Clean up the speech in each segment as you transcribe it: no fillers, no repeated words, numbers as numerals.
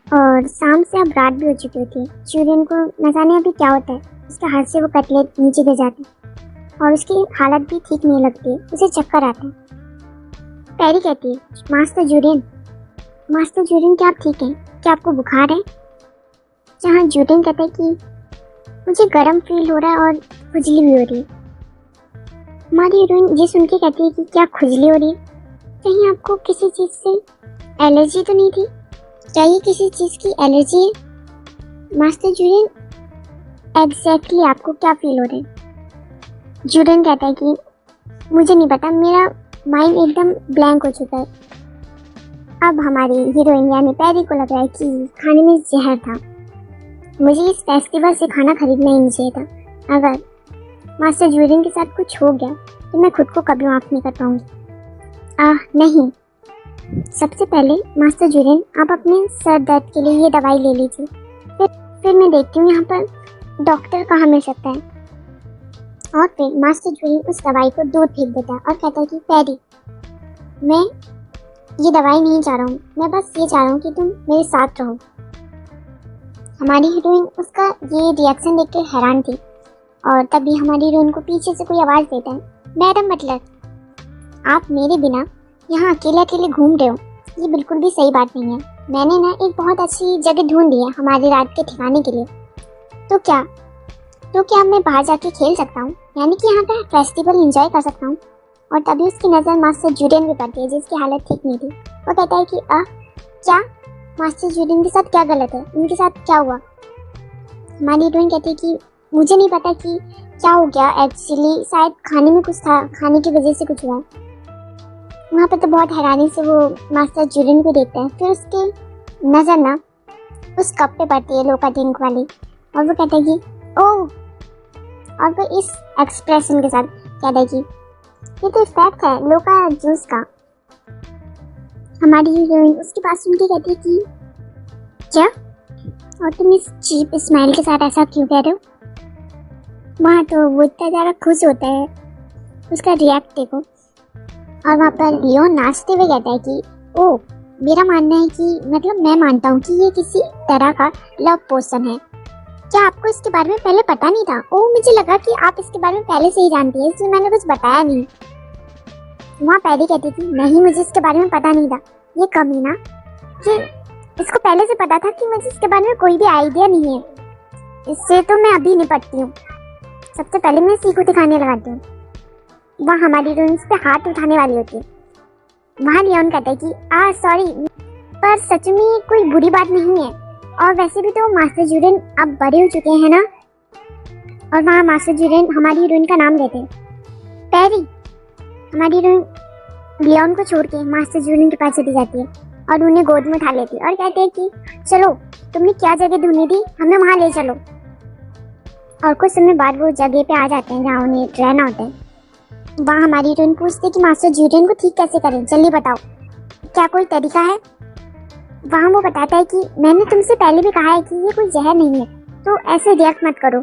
और शाम से अब रात भी हो चुकी होती है। जूलियन को न जाने अभी क्या होता है, उसके हाथ से वो कटलेट नीचे गिर जाते हैं और उसकी हालत भी ठीक नहीं लगती है, उसे चक्कर आता है। पैरी कहती है, मास्टर जूलियन क्या आप ठीक हैं? क्या आपको बुखार है? जहाँ जूलियन कहता है कि मुझे गर्म फील हो रहा है और खुजली भी हो रही है। हमारी हीरोइन ये सुन के कहती है कि क्या खुजली हो रही है? कहीं आपको किसी चीज़ से एलर्जी तो नहीं थी? क्या ये किसी चीज़ की एलर्जी है? मास्टर जूलियन एग्जैक्टली आपको क्या फील हो रहा है? जूलियन कहता है कि मुझे नहीं पता, मेरा माइंड एकदम ब्लैंक हो चुका है। अब हमारी हीरोइन यानी पैरी को लग रहा है कि खाने में जहर था। मुझे इस फेस्टिवल से खाना खरीदना ही नहीं चाहिए था। अगर मास्टर जूलियन के साथ कुछ हो गया तो मैं खुद को कभी माफ नहीं कर पाऊंगी। नहीं, सबसे पहले मास्टर जूलियन आप अपने सर दर्द के लिए ये दवाई ले लीजिए, फिर मैं देखती हूँ यहाँ पर डॉक्टर कहाँ मिल सकता है। और फिर मास्टर जूलियन उस दवाई को दूर फेंक देता है और कहता है कि पैरी, मैं ये दवाई नहीं चाह रहा हूँ, मैं बस ये चाह रहा हूँ कि तुम मेरे साथ रहो। हमारी हीरोइन उसका ये रिएक्शन देख के हैरान थी और तभी हमारी हीरोइन को पीछे से कोई आवाज़ देता है, मैडम बटलर, आप मेरे बिना यहाँ अकेले अकेले घूम रहे हो, ये बिल्कुल भी सही बात नहीं है। मैंने ना एक बहुत अच्छी जगह ढूंढ ली है हमारी रात के ठिकाने के लिए। तो क्या मैं बाहर जाके खेल सकता हूँ, यानी कि यहाँ का फेस्टिवल एंजॉय कर सकता हूँ। और तभी उसकी नज़र मास्टर जूलियन भी पड़ती है जिसकी हालत ठीक नहीं थी। वो कहता है कि क्या मास्टर जूलियन के साथ क्या गलत है, इनके साथ क्या हुआ? हमारी हीरोइन कहती है कि मुझे नहीं पता कि क्या हो गया, एक्चुअली शायद खाने में कुछ था, खाने की वजह से कुछ हुआ। वहाँ पर तो बहुत हैरानी से वो मास्टर जूलियन को देखता है। फिर उसकी नज़र ना उस कप पे पड़ती है लोका ड्रिंक वाली और वो कहता है कि ओह, और वो इस एक्सप्रेशन के साथ कहता है कि ये तो इफेक्ट है लोका जूस का। हमारी हीरोइन उसके पास सुन के कहती है कि क्या, और तुम इस चीप स्माइल के साथ ऐसा क्यों कह रहे हो? वहाँ तो वो इतना ज़्यादा खुश होता है, उसका रिएक्ट देखो। और वहाँ पर लियोन नाचते हुए कहता है कि ओह, मेरा मानना है कि मतलब मैं मानता हूँ कि ये किसी तरह का लव पोशन है। क्या आपको इसके बारे में पहले पता नहीं था? ओह, मुझे लगा कि आप इसके बारे में पहले से ही जानती हैं, इसलिए मैंने कुछ बताया नहीं। वहाँ पैरी कहती थी नहीं, मुझे इसके बारे में पता नहीं था। ये कमीना, कि इसको पहले से पता था कि मुझे इसके बारे में कोई भी आइडिया नहीं है। इससे तो मैं अभी निपटती हूँ, सबसे पहले मैं इसी को दिखाने लगाती हूँ। वहाँ हमारी हीरोइन पे हाथ उठाने वाली होती है। वहाँ लियोन कहता है कि सॉरी, पर सच में ये कोई बुरी बात नहीं है, और वैसे भी तो मास्टर जूलियन अब बड़े हो चुके हैं ना। और वहाँ मास्टर जूलियन हमारी हीरोइन का नाम लेते हैं, पैरी। हमारी हीरोइन लियोन को छोड़ के मास्टर जूलियन के पास चली जाती है और उन्हें गोद में उठा लेती है और कहते हैं कि चलो, तुमने क्या जगह ढूंढी थी, हमें वहाँ ले चलो। और कुछ समय बाद वो जगह पे आ जाते हैं जहाँ उन्हें रहना होता है। वहाँ हमारी हीरोइन पूछती है कि मास्टर जूलियन को ठीक कैसे करें, जल्दी बताओ, क्या कोई तरीका है? वहाँ वो बताता है कि मैंने तुमसे पहले भी कहा है कि ये कोई जहर नहीं है, तो ऐसे रिएक्ट मत करो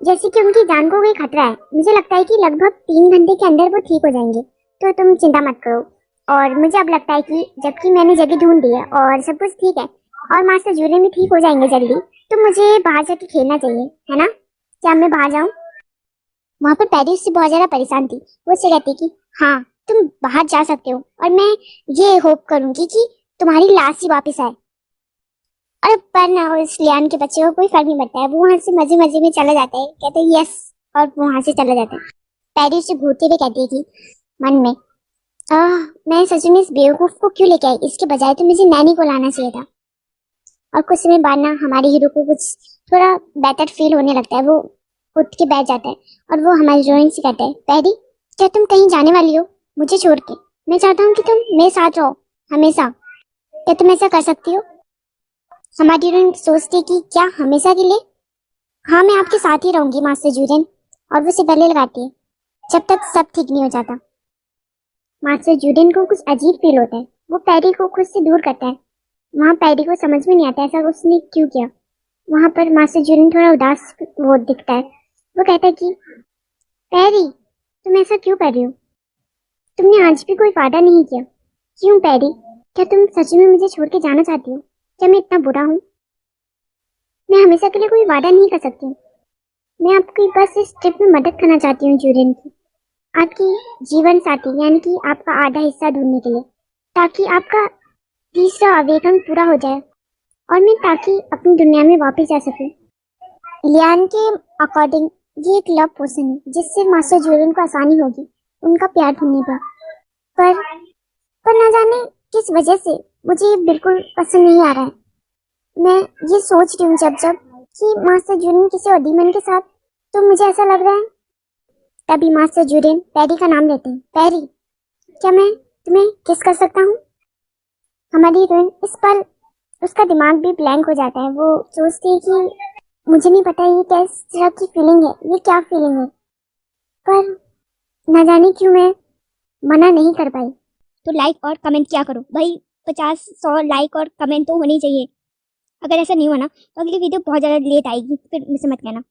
जैसे कि उनकी जान को कोई खतरा है। मुझे लगता है कि लगभग 3 घंटे के अंदर वो ठीक हो जाएंगे, तो तुम चिंता मत करो। और मुझे अब लगता है कि जबकि मैंने जगह ढूंढ ली है और सब कुछ ठीक है और मास्टर जूलियन भी ठीक हो जाएंगे जल्दी, तो मुझे बाहर जाके खेलना चाहिए, है ना? क्या मैं बाहर जाऊँ? वहाँ पर पैरी उससे बहुत ज़्यादा परेशान थी। वो उससे कहती कि हाँ, तुम बाहर जा सकते हो और मैं ये होप करूँगी कि तुम्हारी लाश ही वापस आए। अरे पर ना, उस लियान के बच्चे को कोई फर्क नहीं पड़ता है, वो वहाँ से मजे मजे में चला जाता है, कहते हैं यस, और वो वहाँ से चला जाता है। पैरी उससे घूरते हुए कहती है कि मन में मैं सच में इस बेवकूफ को क्यों लेके आई, इसके बजाय तो मुझे नैनी को लाना चाहिए था। और कुछ समय बाद ना हमारे हीरो को कुछ थोड़ा बेटर फील होने लगता है। वो उठ के बैठ जाता है और वो हमारी हीरोइन से कहता है, पैरी, क्या तुम कहीं जाने वाली हो मुझे छोड़ के? मैं चाहता हूँ कि तुम मेरे साथ रहो हमेशा। क्या तुम ऐसा कर सकती हो? हमारी हीरोइन सोचती है कि क्या हमेशा के लिए? हाँ, मैं आपके साथ ही रहूंगी मास्टर जूलियन। और वो उसे गले लगाती है जब तक सब ठीक नहीं हो जाता। मास्टर जूलियन को कुछ अजीब फील होता है, वो पैरी को खुद से दूर करता है। वहाँ पैरी को समझ में नहीं आता ऐसा उसने क्यों किया। वहाँ पर मास्टर जूलियन थोड़ा उदास वो दिखता है। वो कहता है कि पैरी, तुम ऐसा क्यों कर रही हो? तुमने आज भी कोई वादा नहीं किया। क्यों पैरी, क्या तुम सच में मुझे छोड़ के जाना चाहती हो? क्या मैं इतना बुरा हूँ? मैं हमेशा के लिए कोई वादा नहीं कर सकती। मैं आपकी बस इस ट्रिप में मदद करना चाहती हूँ जुरेन की, आपकी जीवन साथी यानी कि आपका आधा हिस्सा ढूंढने के लिए, ताकि आपका तीसरा आवेदन पूरा हो जाए और मैं ताकि अपनी दुनिया में वापस जा सकूं। लियान के अकॉर्डिंग ये एक लव पोशन है जिससे मास्टर जुरेन को आसानी होगी उनका प्यार ढूंढने पर पर ना जाने किस वजह से मुझे ये बिल्कुल पसंद नहीं आ रहा है। मैं ये सोच रही हूँ जब जब कि मास्टर जुरेन किसी और डीमन के साथ, तो मुझे ऐसा लग रहा है। तभी मास्टर जुरेन पैरी का नाम लेते हैं। पैरी, क्या मैं तुम्हें किस कर सकता हूँ? हमारी हीरोइन इस पर उसका दिमाग भी ब्लैंक हो जाता है। वो सोचती है कि मुझे नहीं पता ये किस तरह की फीलिंग है, ये क्या फीलिंग है, पर न जाने क्यों मैं मना नहीं कर पाई। तो लाइक और कमेंट किया करो भाई, 50-100 लाइक और कमेंट तो होनी चाहिए। अगर ऐसा नहीं हुआ ना तो अगली वीडियो बहुत ज़्यादा लेट आएगी, फिर मुझसे मत कहना।